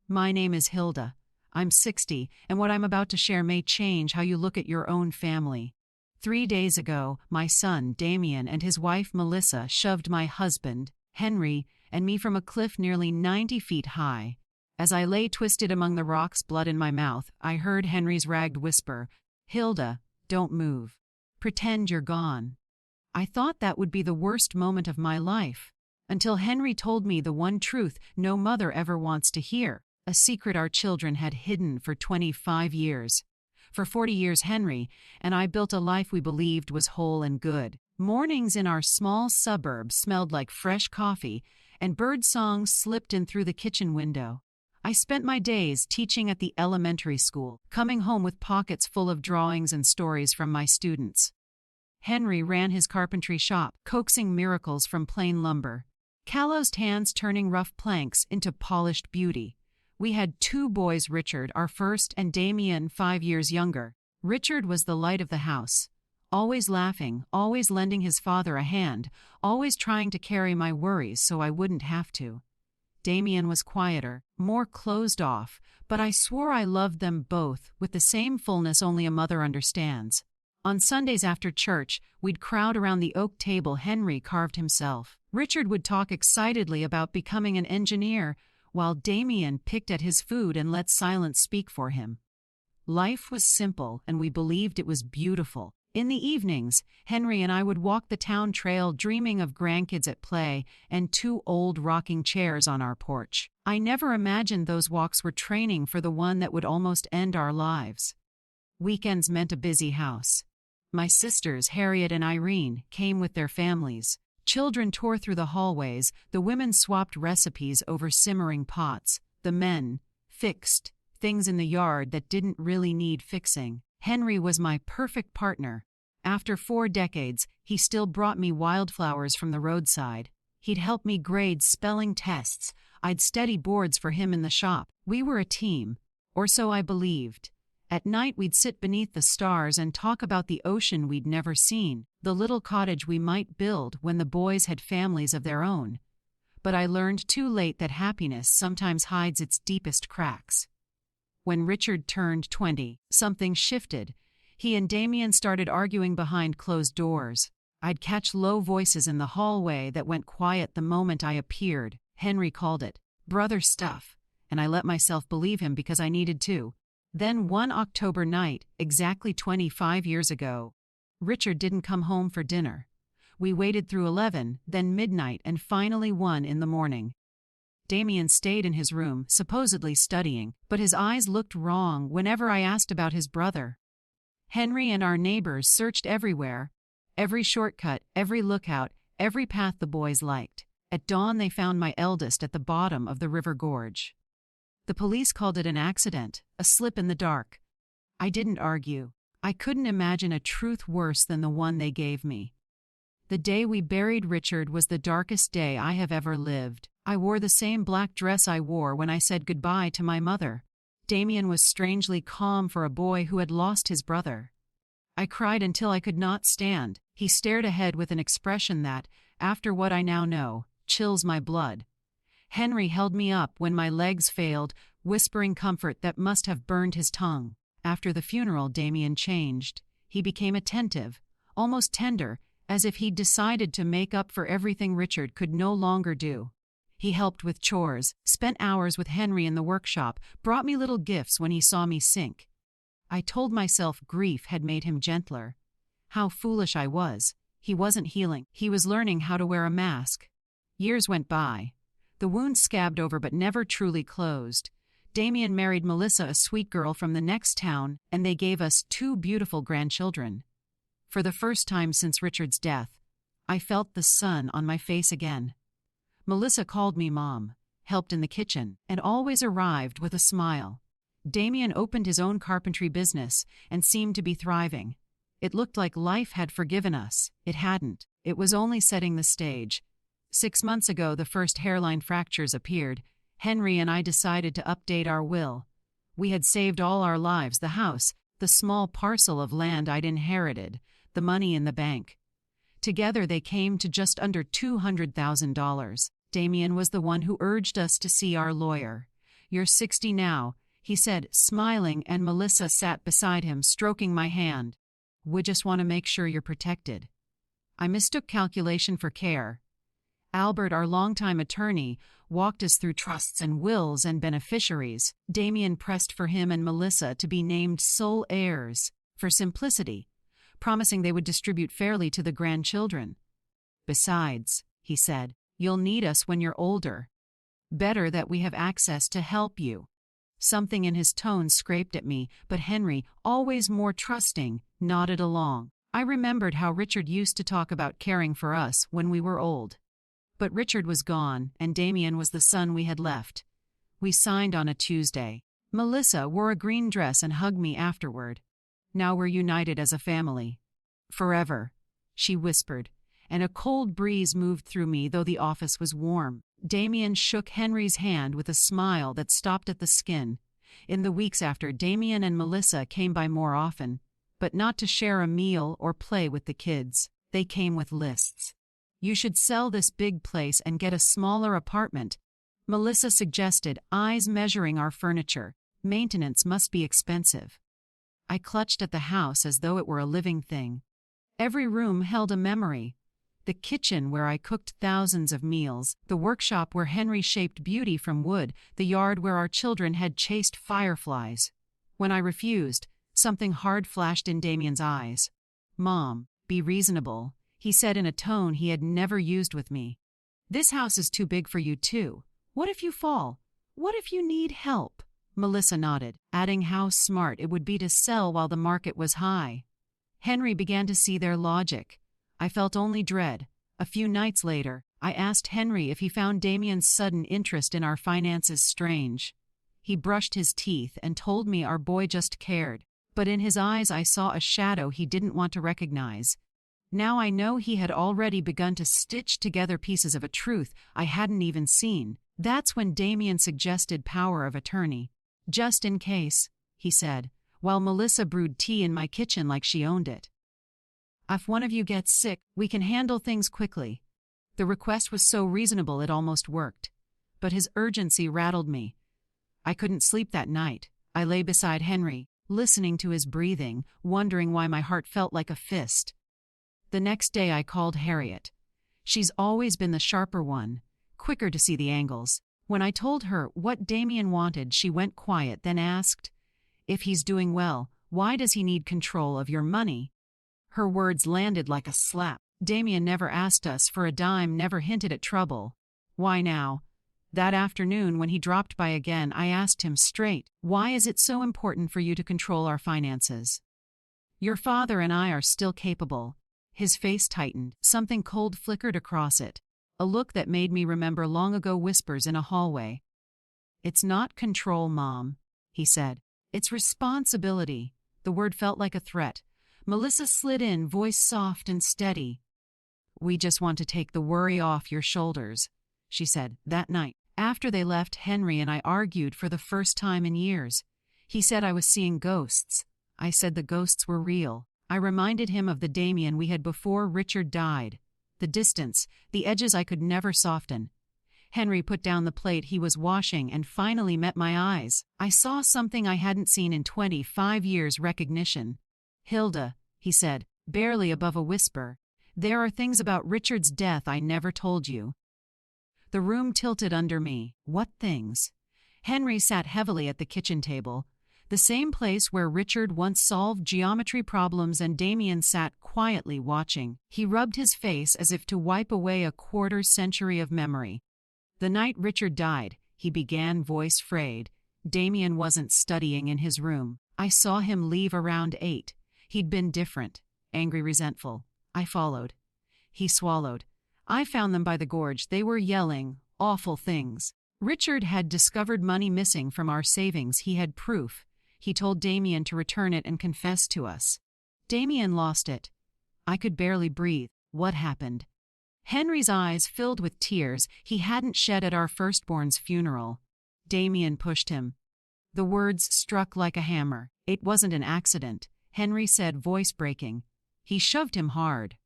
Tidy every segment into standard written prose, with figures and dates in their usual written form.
My name is Hilda. I'm 60, and what I'm about to share may change how you look at your own family. 3 days ago, my son, Damien, and his wife, Melissa, shoved my husband, Henry, and me from a cliff nearly 90 feet high. As I lay twisted among the rocks, blood in my mouth, I heard Henry's ragged whisper, "Hilda, don't move. Pretend you're gone." I thought that would be the worst moment of my life, until Henry told me the one truth no mother ever wants to hear, a secret our children had hidden for 25 years. For 40 years, Henry and I built a life we believed was whole and good. Mornings in our small suburb smelled like fresh coffee, and bird songs slipped in through the kitchen window. I spent my days teaching at the elementary school, coming home with pockets full of drawings and stories from my students. Henry ran his carpentry shop, coaxing miracles from plain lumber, calloused hands turning rough planks into polished beauty. We had 2 boys, Richard, our first, and Damien, 5 years younger. Richard was the light of the house, always laughing, always lending his father a hand, always trying to carry my worries so I wouldn't have to. Damien was quieter, more closed off, but I swore I loved them both with the same fullness only a mother understands. On Sundays after church, we'd crowd around the oak table Henry carved himself. Richard would talk excitedly about becoming an engineer, while Damien picked at his food and let silence speak for him. Life was simple, and we believed it was beautiful. In the evenings, Henry and I would walk the town trail dreaming of grandkids at play and 2 old rocking chairs on our porch. I never imagined those walks were training for the one that would almost end our lives. Weekends meant a busy house. My sisters, Harriet and Irene, came with their families. Children tore through the hallways, the women swapped recipes over simmering pots, the men fixed things in the yard that didn't really need fixing. Henry was my perfect partner. After 4 decades, he still brought me wildflowers from the roadside. He'd help me grade spelling tests. I'd steady boards for him in the shop. We were a team, or so I believed. At night we'd sit beneath the stars and talk about the ocean we'd never seen, the little cottage we might build when the boys had families of their own. But I learned too late that happiness sometimes hides its deepest cracks. When Richard turned 20, something shifted. He and Damien started arguing behind closed doors. I'd catch low voices in the hallway that went quiet the moment I appeared. Henry called it brother stuff, and I let myself believe him because I needed to. Then one October night, exactly 25 years ago, Richard didn't come home for dinner. We waited through 11, then midnight, and finally 1 in the morning. Damien stayed in his room, supposedly studying, but his eyes looked wrong whenever I asked about his brother. Henry and our neighbors searched everywhere, every shortcut, every lookout, every path the boys liked. At dawn they found my eldest at the bottom of the river gorge. The police called it an accident, a slip in the dark. I didn't argue. I couldn't imagine a truth worse than the one they gave me. The day we buried Richard was the darkest day I have ever lived. I wore the same black dress I wore when I said goodbye to my mother. Damien was strangely calm for a boy who had lost his brother. I cried until I could not stand. He stared ahead with an expression that, after what I now know, chills my blood. Henry held me up when my legs failed, whispering comfort that must have burned his tongue. After the funeral, Damien changed. He became attentive, almost tender, as if he'd decided to make up for everything Richard could no longer do. He helped with chores, spent hours with Henry in the workshop, brought me little gifts when he saw me sink. I told myself grief had made him gentler. How foolish I was. He wasn't healing. He was learning how to wear a mask. Years went by. The wound scabbed over but never truly closed. Damien married Melissa, a sweet girl from the next town, and they gave us 2 beautiful grandchildren. For the first time since Richard's death, I felt the sun on my face again. Melissa called me Mom, helped in the kitchen, and always arrived with a smile. Damien opened his own carpentry business and seemed to be thriving. It looked like life had forgiven us. It hadn't. It was only setting the stage. 6 months ago, the first hairline fractures appeared. Henry and I decided to update our will. We had saved all our lives, the house, the small parcel of land I'd inherited, the money in the bank. Together they came to just under $200,000. Damien was the one who urged us to see our lawyer. "You're 60 now," he said, smiling, and Melissa sat beside him, stroking my hand. "We just want to make sure you're protected." I mistook calculation for care. Albert, our longtime attorney, walked us through trusts and wills and beneficiaries. Damien pressed for him and Melissa to be named sole heirs, for simplicity, promising they would distribute fairly to the grandchildren. "Besides," he said, "you'll need us when you're older. Better that we have access to help you." Something in his tone scraped at me, but Henry, always more trusting, nodded along. I remembered how Richard used to talk about caring for us when we were old. But Richard was gone, and Damien was the son we had left. We signed on a Tuesday. Melissa wore a green dress and hugged me afterward. "Now we're united as a family. Forever," she whispered, and a cold breeze moved through me, though the office was warm. Damien shook Henry's hand with a smile that stopped at the skin. In the weeks after, Damien and Melissa came by more often, but not to share a meal or play with the kids. They came with lists. "You should sell this big place and get a smaller apartment," Melissa suggested, eyes measuring our furniture. "Maintenance must be expensive." I clutched at the house as though it were a living thing. Every room held a memory. The kitchen where I cooked thousands of meals, the workshop where Henry shaped beauty from wood, the yard where our children had chased fireflies. When I refused, something hard flashed in Damien's eyes. "Mom, be reasonable," he said in a tone he had never used with me. "This house is too big for you too. What if you fall? What if you need help?" Melissa nodded, adding how smart it would be to sell while the market was high. Henry began to see their logic. I felt only dread. A few nights later, I asked Henry if he found Damien's sudden interest in our finances strange. He brushed his teeth and told me our boy just cared, but in his eyes I saw a shadow he didn't want to recognize. Now I know he had already begun to stitch together pieces of a truth I hadn't even seen. That's when Damien suggested power of attorney. "Just in case," he said, while Melissa brewed tea in my kitchen like she owned it. "If one of you gets sick, we can handle things quickly." The request was so reasonable it almost worked. But his urgency rattled me. I couldn't sleep that night. I lay beside Henry, listening to his breathing, wondering why my heart felt like a fist. The next day I called Harriet. She's always been the sharper one, quicker to see the angles. When I told her what Damien wanted, she went quiet, then asked, "If he's doing well, why does he need control of your money?" Her words landed like a slap. Damien never asked us for a dime, never hinted at trouble. Why now? That afternoon, when he dropped by again, I asked him straight, "Why is it so important for you to control our finances?" "Your father and I are still capable." His face tightened, something cold flickered across it, a look that made me remember long ago whispers in a hallway. "It's not control, Mom," he said. "It's responsibility." The word felt like a threat. Melissa slid in, voice soft and steady. "We just want to take the worry off your shoulders," she said. That night, after they left, Henry and I argued for the first time in years. He said I was seeing ghosts. I said the ghosts were real. I reminded him of the Damien we had before Richard died. The distance, the edges I could never soften. Henry put down the plate he was washing and finally met my eyes. I saw something I hadn't seen in 25 years: recognition. "Hilda," he said, barely above a whisper, "there are things about Richard's death I never told you." The room tilted under me. What things? Henry sat heavily at the kitchen table, the same place where Richard once solved geometry problems, and Damien sat quietly watching. He rubbed his face as if to wipe away a quarter-century of memory. "The night Richard died," he began, voice frayed. "Damien wasn't studying in his room. I saw him leave around 8. He'd been different, angry, resentful. I followed. He swallowed. I found them by the gorge. They were yelling awful things. Richard had discovered money missing from our savings. He had proof. He told Damien to return it and confess to us. Damien lost it. I could barely breathe. What happened?" Henry's eyes filled with tears he hadn't shed at our firstborn's funeral. Damien pushed him. The words struck like a hammer. "It wasn't an accident," Henry said, voice breaking. "He shoved him hard."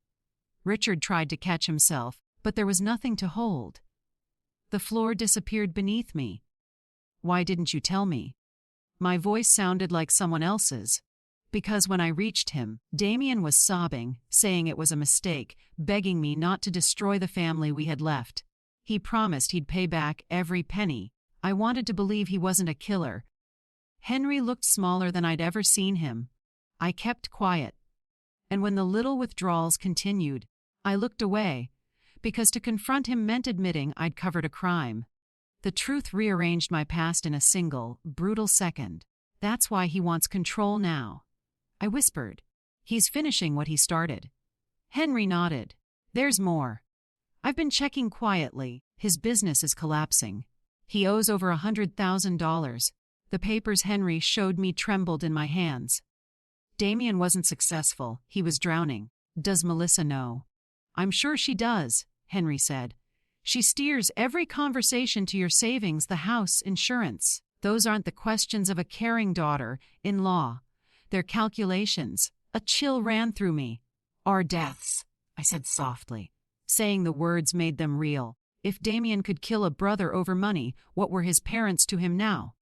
Richard tried to catch himself, but there was nothing to hold. The floor disappeared beneath me. Why didn't you tell me? My voice sounded like someone else's. Because when I reached him, Damien was sobbing, saying it was a mistake, begging me not to destroy the family we had left. He promised he'd pay back every penny. I wanted to believe he wasn't a killer. Henry looked smaller than I'd ever seen him. I kept quiet. And when the little withdrawals continued, I looked away, because to confront him meant admitting I'd covered a crime. The truth rearranged my past in a single, brutal second. That's why he wants control now. I whispered. He's finishing what he started. Henry nodded. There's more. I've been checking quietly. His business is collapsing. He owes over $100,000. The papers Henry showed me trembled in my hands. Damien wasn't successful. He was drowning. Does Melissa know? I'm sure she does, Henry said. She steers every conversation to your savings, the house, insurance. Those aren't the questions of a caring daughter-in-law. They're calculations. A chill ran through me. Our deaths, I said softly. Saying the words made them real. If Damien could kill a brother over money, what were his parents to him now?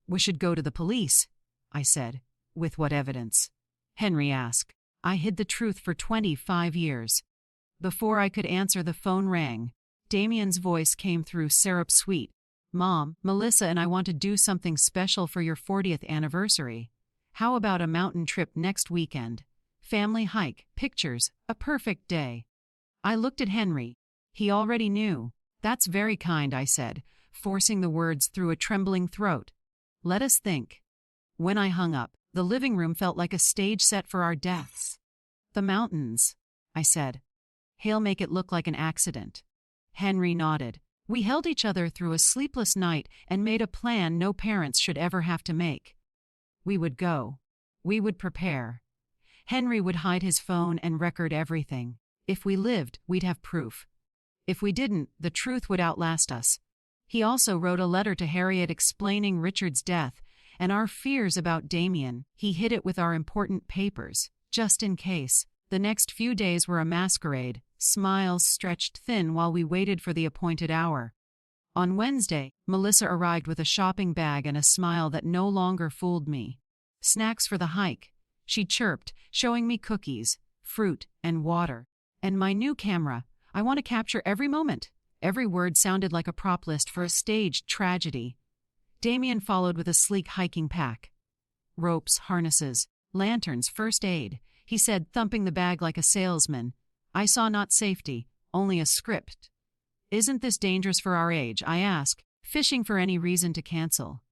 We should go to the police, I said. With what evidence? Henry asked. I hid the truth for 25 years. Before I could answer, the phone rang. Damien's voice came through syrup-sweet. Mom, Melissa and I want to do something special for your 40th anniversary. How about a mountain trip next weekend? Family hike, pictures, a perfect day. I looked at Henry. He already knew. That's very kind, I said, forcing the words through a trembling throat. Let us think. When I hung up, the living room felt like a stage set for our deaths. The mountains, I said. He'll make it look like an accident. Henry nodded. We held each other through a sleepless night and made a plan no parents should ever have to make. We would go. We would prepare. Henry would hide his phone and record everything. If we lived, we'd have proof. If we didn't, the truth would outlast us. He also wrote a letter to Harriet explaining Richard's death and our fears about Damien. He hid it with our important papers, just in case. The next few days were a masquerade. Smiles stretched thin while we waited for the appointed hour. On Wednesday, Melissa arrived with a shopping bag and a smile that no longer fooled me. Snacks for the hike, she chirped, showing me cookies, fruit, and water. And my new camera. I want to capture every moment. Every word sounded like a prop list for a staged tragedy. Damien followed with a sleek hiking pack. Ropes, harnesses, lanterns, first aid, he said, thumping the bag like a salesman. I saw not safety, only a script. Isn't this dangerous for our age? I asked, fishing for any reason to cancel.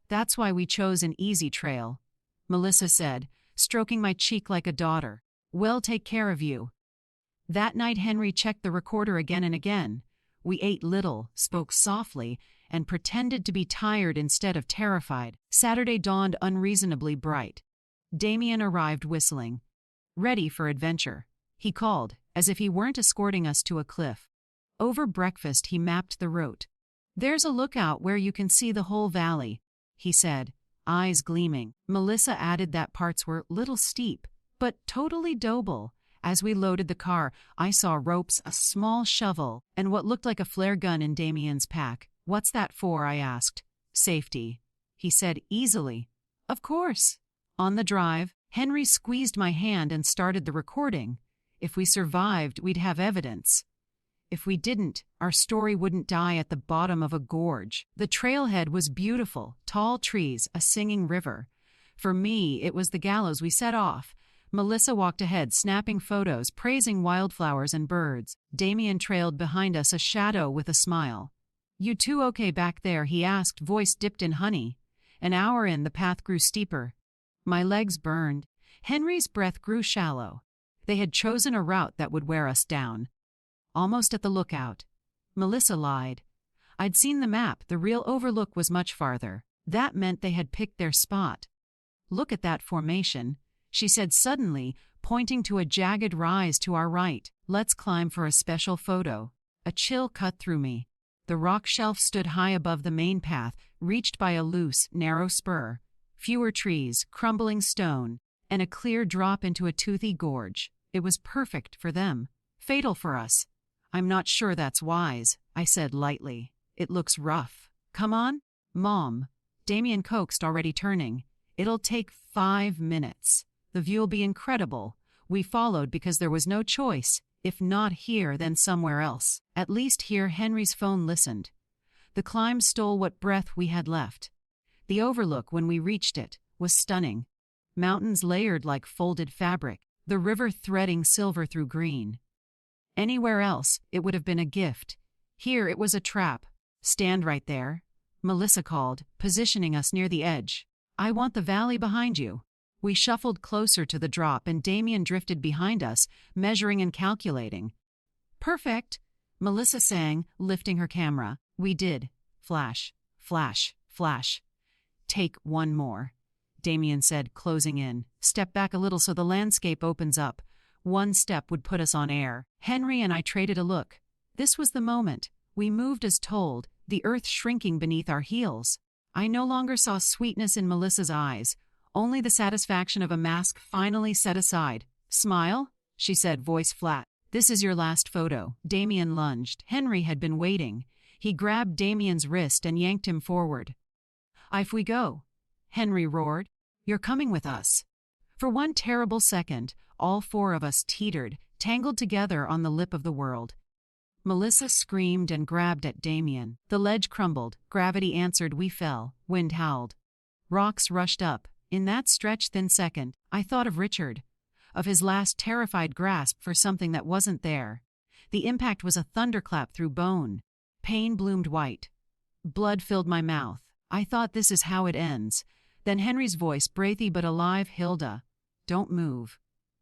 That's why we chose an easy trail, Melissa said, stroking my cheek like a daughter. We'll take care of you. That night Henry checked the recorder again and again. We ate little, spoke softly, and pretended to be tired instead of terrified. Saturday dawned unreasonably bright. Damien arrived whistling. Ready for adventure. He called, as if he weren't escorting us to a cliff. Over breakfast he mapped the route. There's a lookout where you can see the whole valley, he said, eyes gleaming. Melissa added that parts were little steep, but totally doable. As we loaded the car, I saw ropes, a small shovel, and what looked like a flare gun in Damien's pack. What's that for? I asked. Safety, he said easily. Of course. On the drive, Henry squeezed my hand and started the recording. If we survived, we'd have evidence. If we didn't, our story wouldn't die at the bottom of a gorge. The trailhead was beautiful, tall trees, a singing river. For me, it was the gallows. We set off. Melissa walked ahead, snapping photos, praising wildflowers and birds. Damien trailed behind us, a shadow with a smile. You two okay back there? He asked, voice dipped in honey. An hour in, the path grew steeper. My legs burned. Henry's breath grew shallow. They had chosen a route that would wear us down. Almost at the lookout. Melissa lied. I'd seen the map. The real overlook was much farther. That meant they had picked their spot. Look at that formation, she said suddenly, pointing to a jagged rise to our right. Let's climb for a special photo. A chill cut through me. The rock shelf stood high above the main path, reached by a loose, narrow spur. Fewer trees, crumbling stone, and a clear drop into a toothy gorge. It was perfect for them. Fatal for us. I'm not sure that's wise, I said lightly. It looks rough. Come on? Mom, Damien coaxed, already turning. It'll take 5 minutes. The view'll be incredible. We followed because there was no choice. If not here, then somewhere else. At least here Henry's phone listened. The climb stole what breath we had left. The overlook, when we reached it, was stunning. Mountains layered like folded fabric, the river threading silver through green. Anywhere else, it would have been a gift. Here it was a trap. Stand right there, Melissa called, positioning us near the edge. I want the valley behind you. We shuffled closer to the drop and Damien drifted behind us, measuring and calculating. Perfect, Melissa sang, lifting her camera. We did. Flash, flash, flash. Take one more, Damien said, closing in. Step back a little so the landscape opens up. One step would put us on air. Henry and I traded a look. This was the moment. We moved as told, the earth shrinking beneath our heels. I no longer saw sweetness in Melissa's eyes, only the satisfaction of a mask finally set aside. Smile, she said, voice flat. This is your last photo. Damien lunged. Henry had been waiting. He grabbed Damien's wrist and yanked him forward. If we go, Henry roared. You're coming with us. For one terrible second, all 4 of us teetered, tangled together on the lip of the world. Melissa screamed and grabbed at Damien. The ledge crumbled. Gravity answered. We fell. Wind howled. Rocks rushed up. In that stretch-thin second, I thought of Richard, of his last terrified grasp for something that wasn't there. The impact was a thunderclap through bone. Pain bloomed white. Blood filled my mouth. I thought, this is how it ends. Then Henry's voice, breathy but alive. Hilda, don't move.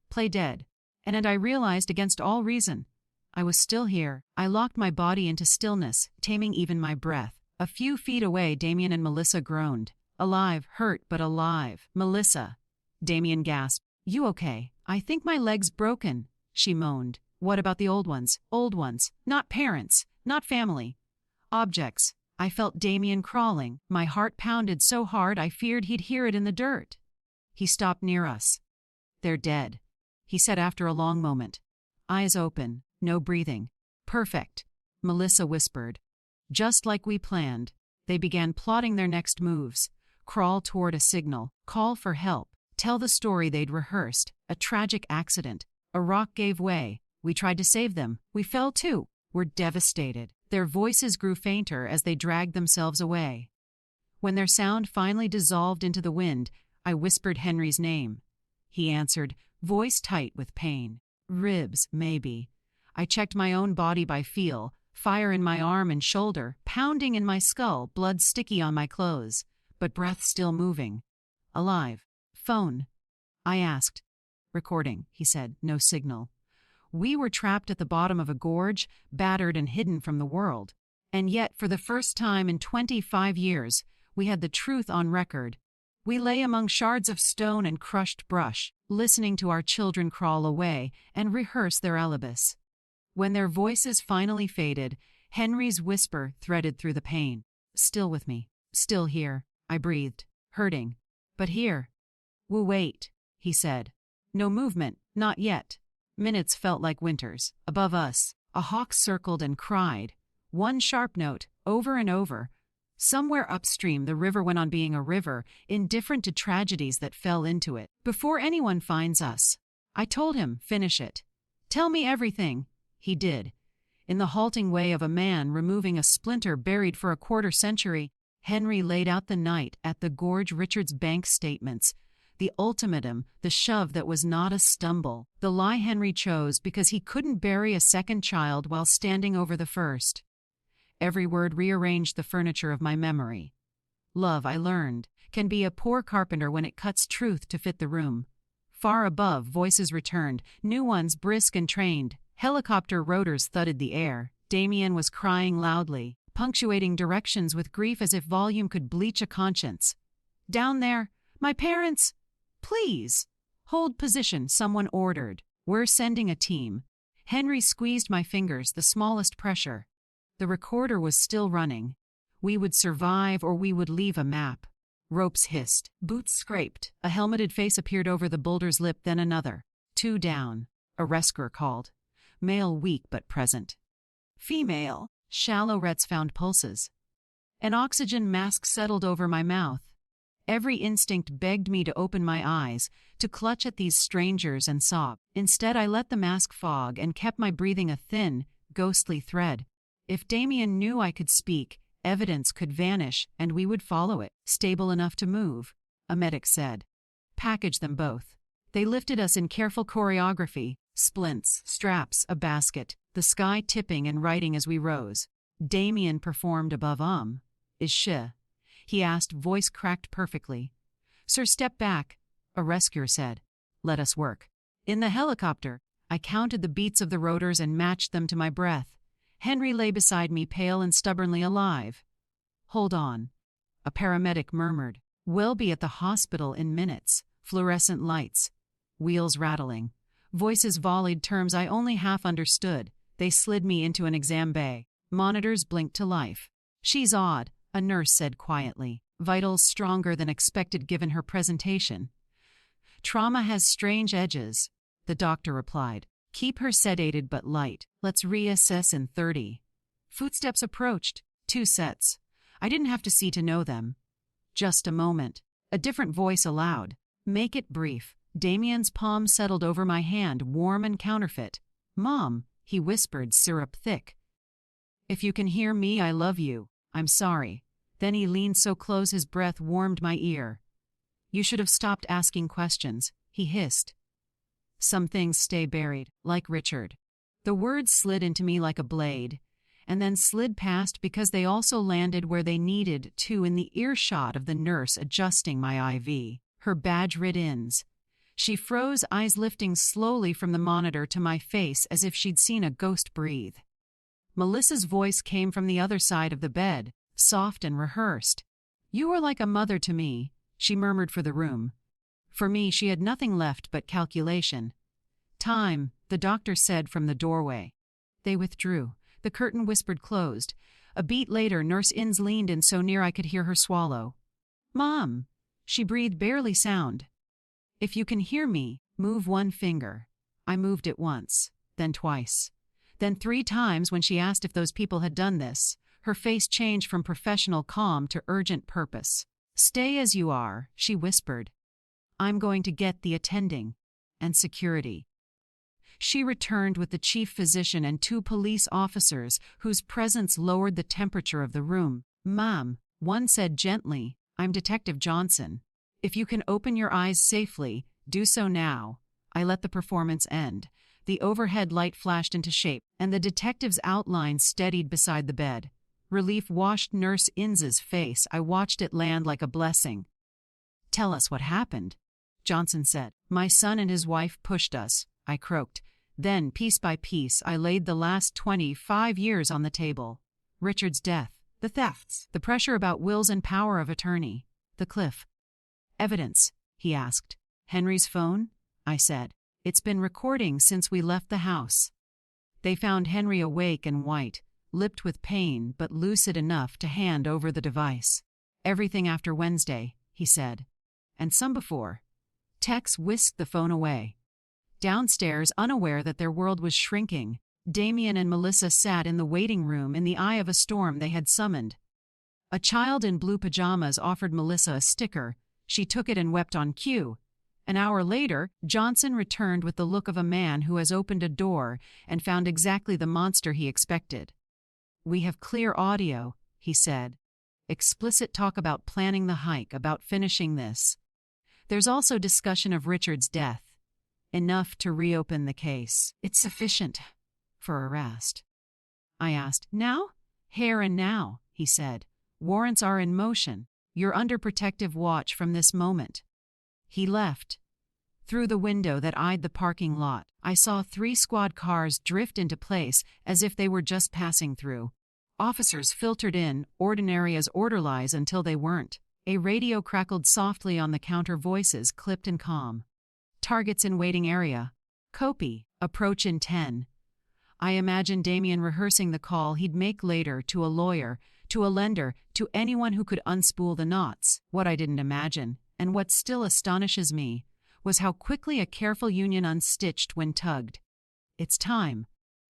Play dead. And I realized, against all reason, I was still here. I locked my body into stillness, taming even my breath. A few feet away, Damien and Melissa groaned. Alive, hurt, but alive. Melissa, Damien gasped. You okay? I think my leg's broken, she moaned. What about the old ones? Old ones. Not parents. Not family. Objects. I felt Damien crawling. My heart pounded so hard I feared he'd hear it in the dirt. He stopped near us. They're dead, he said after a long moment. Eyes open, no breathing. Perfect, Melissa whispered. Just like we planned. They began plotting their next moves. Crawl toward a signal, call for help, tell the story they'd rehearsed. A tragic accident. A rock gave way. We tried to save them. We fell too. We're devastated. Their voices grew fainter as they dragged themselves away. When their sound finally dissolved into the wind, I whispered Henry's name. He answered, voice tight with pain. Ribs, maybe. I checked my own body by feel, fire in my arm and shoulder, pounding in my skull, blood sticky on my clothes, but breath still moving. Alive. Phone, I asked. Recording, he said, no signal. We were trapped at the bottom of a gorge, battered and hidden from the world. And yet, for the first time in 25 years, we had the truth on record. We lay among shards of stone and crushed brush, listening to our children crawl away and rehearse their alibis. When their voices finally faded, Henry's whisper threaded through the pain. Still with me. Still here. I breathed, hurting. But here. We'll wait, he said. No movement, not yet. Minutes felt like winters. Above us, a hawk circled and cried. One sharp note, over and over. Somewhere upstream, the river went on being a river, indifferent to tragedies that fell into it. Before anyone finds us, I told him, finish it. Tell me everything. He did. In the halting way of a man removing a splinter buried for a quarter-century, Henry laid out the night at the gorge. Richard's bank statements, the ultimatum, the shove that was not a stumble, the lie Henry chose because he couldn't bury a second child while standing over the first. Every word rearranged the furniture of my memory. Love, I learned, can be a poor carpenter when it cuts truth to fit the room. Far above, voices returned, new ones brisk and trained. Helicopter rotors thudded the air. Damien was crying loudly, punctuating directions with grief as if volume could bleach a conscience. Down there, my parents! Please! Hold position, someone ordered. We're sending a team. Henry squeezed my fingers, the smallest pressure. The recorder was still running. We would survive or we would leave a map. Ropes hissed. Boots scraped. A helmeted face appeared over the boulder's lip, then another. 2 down. A rescuer called. Male weak but present. Female. Shallow Rets found pulses. An oxygen mask settled over my mouth. Every instinct begged me to open my eyes, to clutch at these strangers and sob. Instead, I let the mask fog and kept my breathing a thin, ghostly thread. If Damien knew I could speak, evidence could vanish and we would follow it. Stable enough to move, a medic said. Package them both. They lifted us in careful choreography, splints, straps, a basket, the sky tipping and righting as we rose. Damien performed above Is she? He asked, voice cracked perfectly. Sir, step back, a rescuer said. Let us work. In the helicopter, I counted the beats of the rotors and matched them to my breath. Henry lay beside me, pale and stubbornly alive. Hold on, a paramedic murmured. We'll be at the hospital in minutes. Fluorescent lights. Wheels rattling. Voices volleyed terms I only half understood. They slid me into an exam bay. Monitors blinked to life. She's odd, a nurse said quietly. Vitals stronger than expected given her presentation. Trauma has strange edges, the doctor replied. Keep her sedated but light. Let's reassess in 30. Footsteps approached. 2 sets. I didn't have to see to know them. Just a moment. A different voice aloud. Make it brief. Damien's palm settled over my hand, warm and counterfeit. Mom, he whispered, syrup thick. If you can hear me, I love you. I'm sorry. Then he leaned so close his breath warmed my ear. You should have stopped asking questions, he hissed. Some things stay buried, like Richard. The words slid into me like a blade, and then slid past because they also landed where they needed to, in the earshot of the nurse adjusting my IV, her badge-rid ins. She froze, eyes lifting slowly from the monitor to my face as if she'd seen a ghost breathe. Melissa's voice came from the other side of the bed, soft and rehearsed. You were like a mother to me, she murmured for the room. For me, she had nothing left but calculation. Time, the doctor said from the doorway. They withdrew. The curtain whispered closed. A beat later, Nurse Inns leaned in so near I could hear her swallow. Mom, she breathed barely sound. If you can hear me, move one finger. I moved it once, then twice. Then 3 times when she asked if those people had done this. Her face changed from professional calm to urgent purpose. Stay as you are, she whispered. I'm going to get the attending and security. She returned with the chief physician and 2 police officers whose presence lowered the temperature of the room. Ma'am, one said gently, I'm Detective Johnson. If you can open your eyes safely, do so now. I let the performance end. The overhead light flashed into shape, and the detective's outline steadied beside the bed. Relief washed Nurse Inns's face. I watched it land like a blessing. Tell us what happened, Johnson said. My son and his wife pushed us, I croaked. Then, piece by piece, I laid the last 25 years on the table. Richard's death, the thefts, the pressure about wills and power of attorney, the cliff. Evidence, he asked. Henry's phone? I said. It's been recording since we left the house. They found Henry awake and white, lipped with pain but lucid enough to hand over the device. Everything after Wednesday, he said. And some before. Tex whisked the phone away. Downstairs, unaware that their world was shrinking, Damien and Melissa sat in the waiting room in the eye of a storm they had summoned. A child in blue pajamas offered Melissa a sticker. She took it and wept on cue. An hour later, Johnson returned with the look of a man who has opened a door and found exactly the monster he expected. We have clear audio, he said. Explicit talk about planning the hike, about finishing this. There's also discussion of Richard's death. Enough to reopen the case. It's sufficient for arrest. I asked, now? Here and now, he said. Warrants are in motion. You're under protective watch from this moment. He left. Through the window that eyed the parking lot, I saw 3 squad cars drift into place as if they were just passing through. Officers filtered in, ordinary as orderlies until they weren't. A radio crackled softly on the counter, voices clipped and calm. Targets in waiting area. Copy. Approach in 10. I imagined Damien rehearsing the call he'd make later to a lawyer, to a lender, to anyone who could unspool the knots. What I didn't imagine, and what still astonishes me, was how quickly a careful union unstitched when tugged. It's time,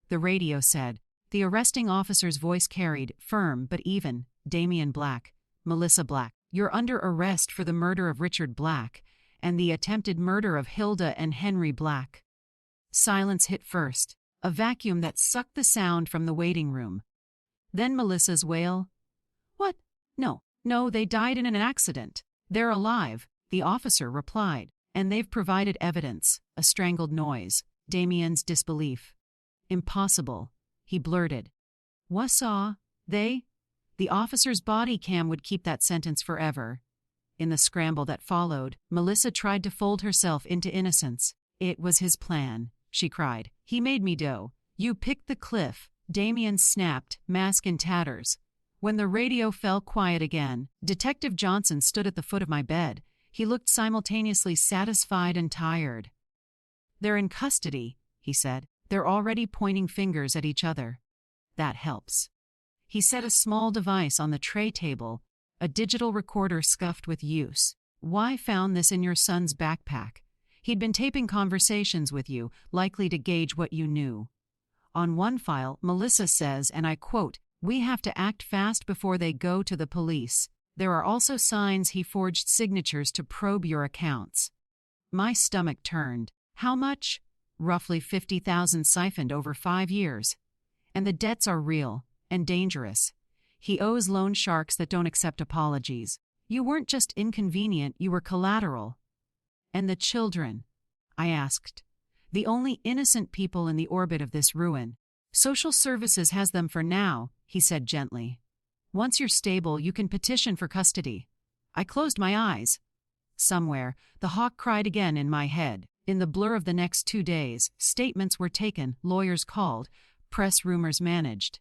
the radio said. The arresting officer's voice carried, firm but even. Damian Black, Melissa Black. You're under arrest for the murder of Richard Black and the attempted murder of Hilda and Henry Black." Silence hit first, a vacuum that sucked the sound from the waiting room. Then Melissa's wail. "What? No, they died in an accident. They're alive," the officer replied, "and they've provided evidence." A strangled noise. Damian's disbelief. "Impossible," he blurted. "Whatsaw? They?" The officer's body cam would keep that sentence forever. In the scramble that followed, Melissa tried to fold herself into innocence. "It was his plan," she cried. "He made me do. You picked the cliff." Damian snapped, mask in tatters. When the radio fell quiet again, Detective Johnson stood at the foot of my bed. He looked simultaneously satisfied and tired. "They're in custody," he said. "They're already pointing fingers at each other." "That helps." He set a small device on the tray table, a digital recorder scuffed with use. "Why found this in your son's backpack? He'd been taping conversations with you, likely to gauge what you knew." On one file, Melissa says, and I quote, "We have to act fast before they go to the police. There are also signs he forged signatures to probe your accounts." My stomach turned. How much? Roughly 50,000 siphoned over 5 years. And the debts are real and dangerous. He owes loan sharks that don't accept apologies. You weren't just inconvenient, you were collateral. "And the children?" I asked. "The only innocent people in the orbit of this ruin. Social services has them for now," he said gently. "Once you're stable, you can petition for custody." I closed my eyes. Somewhere, the hawk cried again in my head. In the blur of the next 2 days, statements were taken, lawyers called, press rumors managed.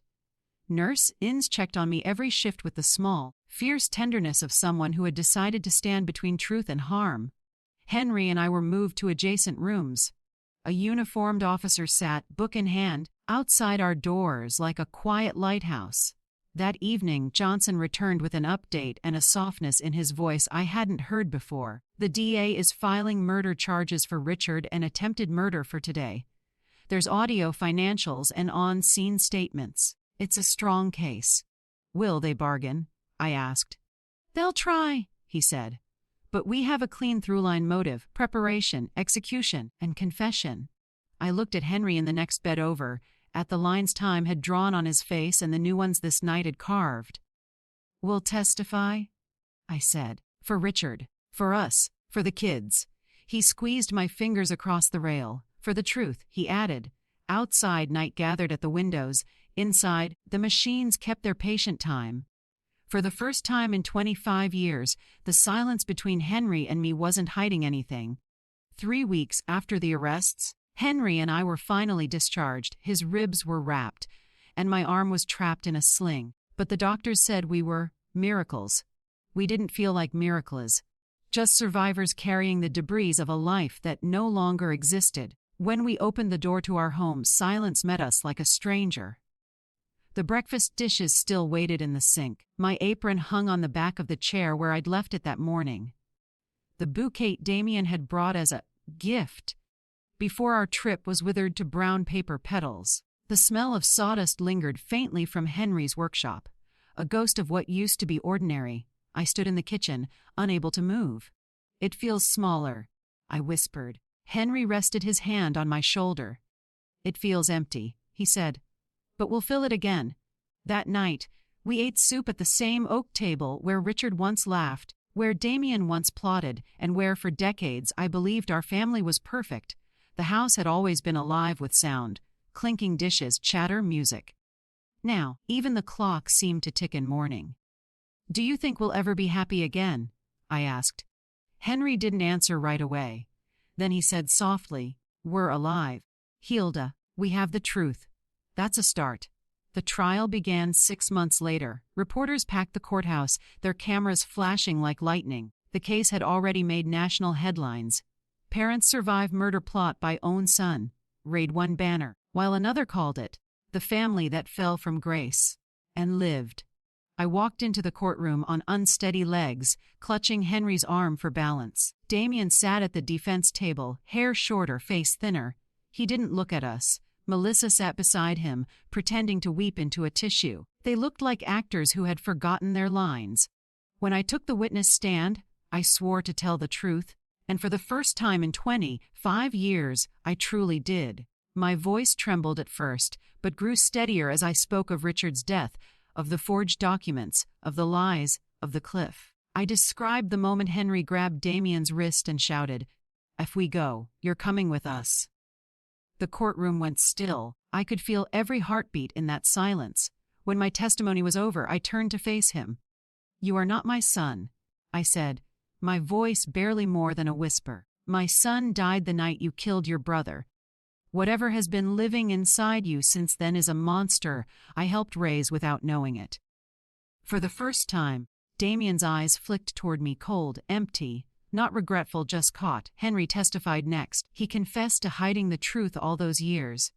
Nurse-ins checked on me every shift with the small, fierce tenderness of someone who had decided to stand between truth and harm. Henry and I were moved to adjacent rooms. A uniformed officer sat, book in hand, outside our doors like a quiet lighthouse. That evening, Johnson returned with an update and a softness in his voice I hadn't heard before. "The DA is filing murder charges for Richard and attempted murder for today. There's audio financials and on-scene statements. It's a strong case." "Will they bargain?" I asked. "They'll try," he said. "But we have a clean through-line motive, preparation, execution, and confession." I looked at Henry in the next bed over, at the lines time had drawn on his face and the new ones this night had carved. "We'll testify," I said. "For Richard. For us. For the kids." He squeezed my fingers across the rail. "For the truth," he added. Outside, night gathered at the windows. Inside, the machines kept their patient time. For the first time in 25 years, the silence between Henry and me wasn't hiding anything. 3 weeks after the arrests, Henry and I were finally discharged. His ribs were wrapped, and my arm was trapped in a sling. But the doctors said we were miracles. We didn't feel like miracles, just survivors carrying the debris of a life that no longer existed. When we opened the door to our home, silence met us like a stranger. The breakfast dishes still waited in the sink. My apron hung on the back of the chair where I'd left it that morning. The bouquet Damian had brought as a gift before our trip was withered to brown paper petals. The smell of sawdust lingered faintly from Henry's workshop, a ghost of what used to be ordinary. I stood in the kitchen, unable to move. "It feels smaller," I whispered. Henry rested his hand on my shoulder. "It feels empty," he said. "But we'll fill it again." That night, we ate soup at the same oak table where Richard once laughed, where Damian once plotted, and where for decades I believed our family was perfect. The house had always been alive with sound, clinking dishes, chatter, music. Now, even the clock seemed to tick in mourning. "Do you think we'll ever be happy again?" I asked. Henry didn't answer right away. Then he said softly, "We're alive. Hilda, we have the truth. That's a start." The trial began 6 months later. Reporters packed the courthouse, their cameras flashing like lightning. The case had already made national headlines. "Parents survive murder plot by own son," read one banner, while another called it, "The family that fell from grace and lived." I walked into the courtroom on unsteady legs, clutching Henry's arm for balance. Damian sat at the defense table, hair shorter, face thinner. He didn't look at us. Melissa sat beside him, pretending to weep into a tissue. They looked like actors who had forgotten their lines. When I took the witness stand, I swore to tell the truth, and for the first time in 25 years, I truly did. My voice trembled at first, but grew steadier as I spoke of Richard's death, of the forged documents, of the lies, of the cliff. I described the moment Henry grabbed Damien's wrist and shouted, "If we go, you're coming with us." The courtroom went still. I could feel every heartbeat in that silence. When my testimony was over, I turned to face him. "You are not my son," I said, my voice barely more than a whisper. "My son died the night you killed your brother. Whatever has been living inside you since then is a monster I helped raise without knowing it." For the first time, Damien's eyes flicked toward me, cold, empty, not regretful, just caught. Henry testified next. He confessed to hiding the truth all those years,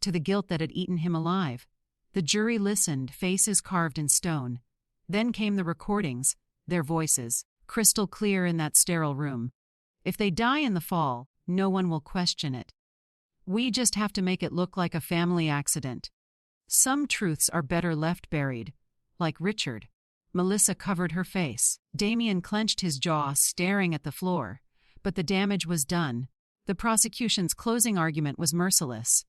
to the guilt that had eaten him alive. The jury listened, faces carved in stone. Then came the recordings, their voices, crystal clear in that sterile room. If they die in the fall, no one will question it. We just have to make it look like a family accident. Some truths are better left buried, like Richard. Melissa covered her face. Damien clenched his jaw, staring at the floor. But the damage was done. The prosecution's closing argument was merciless.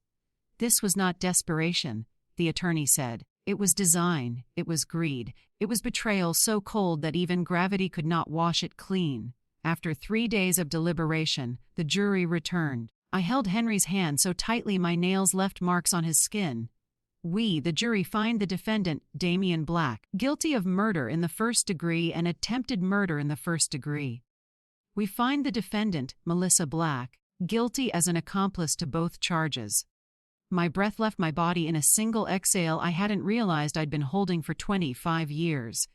"This was not desperation," the attorney said. "It was design, it was greed, it was betrayal so cold that even gravity could not wash it clean." After 3 days of deliberation, the jury returned. I held Henry's hand so tightly my nails left marks on his skin. "We, the jury, find the defendant, Damien Black, guilty of murder in the first degree and attempted murder in the first degree. We find the defendant, Melissa Black, guilty as an accomplice to both charges." My breath left my body in a single exhale I hadn't realized I'd been holding for 25 years.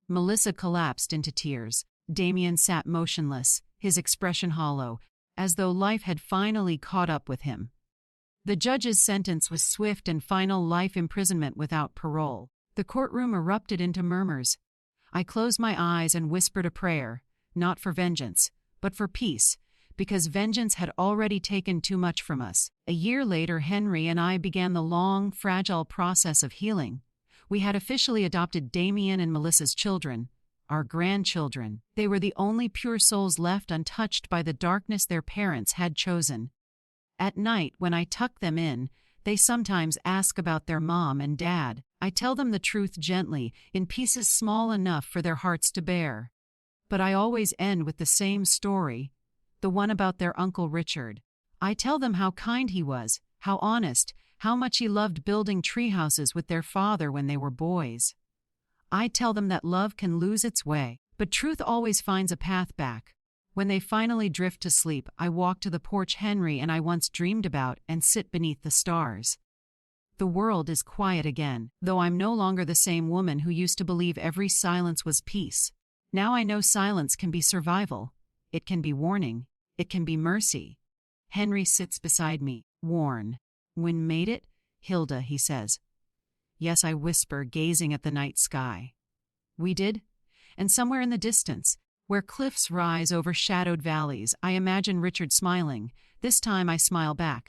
Melissa collapsed into tears. Damien sat motionless, his expression hollow, as though life had finally caught up with him. The judge's sentence was swift and final: life imprisonment without parole. The courtroom erupted into murmurs. I closed my eyes and whispered a prayer, not for vengeance, but for peace, because vengeance had already taken too much from us. A year later, Henry and I began the long, fragile process of healing. We had officially adopted Damien and Melissa's children, our grandchildren. They were the only pure souls left untouched by the darkness their parents had chosen. At night, when I tuck them in, they sometimes ask about their mom and dad. I tell them the truth gently, in pieces small enough for their hearts to bear. But I always end with the same story, the one about their Uncle Richard. I tell them how kind he was, how honest, how much he loved building treehouses with their father when they were boys. I tell them that love can lose its way, but truth always finds a path back. When they finally drift to sleep, I walk to the porch Henry and I once dreamed about and sit beneath the stars. The world is quiet again, though I'm no longer the same woman who used to believe every silence was peace. Now I know silence can be survival. It can be warning. It can be mercy. Henry sits beside me, worn. "When made it? Hilda," he says. "Yes," I whisper, gazing at the night sky. "We did?" And somewhere in the distance, where cliffs rise over shadowed valleys, I imagine Richard smiling. This time I smile back.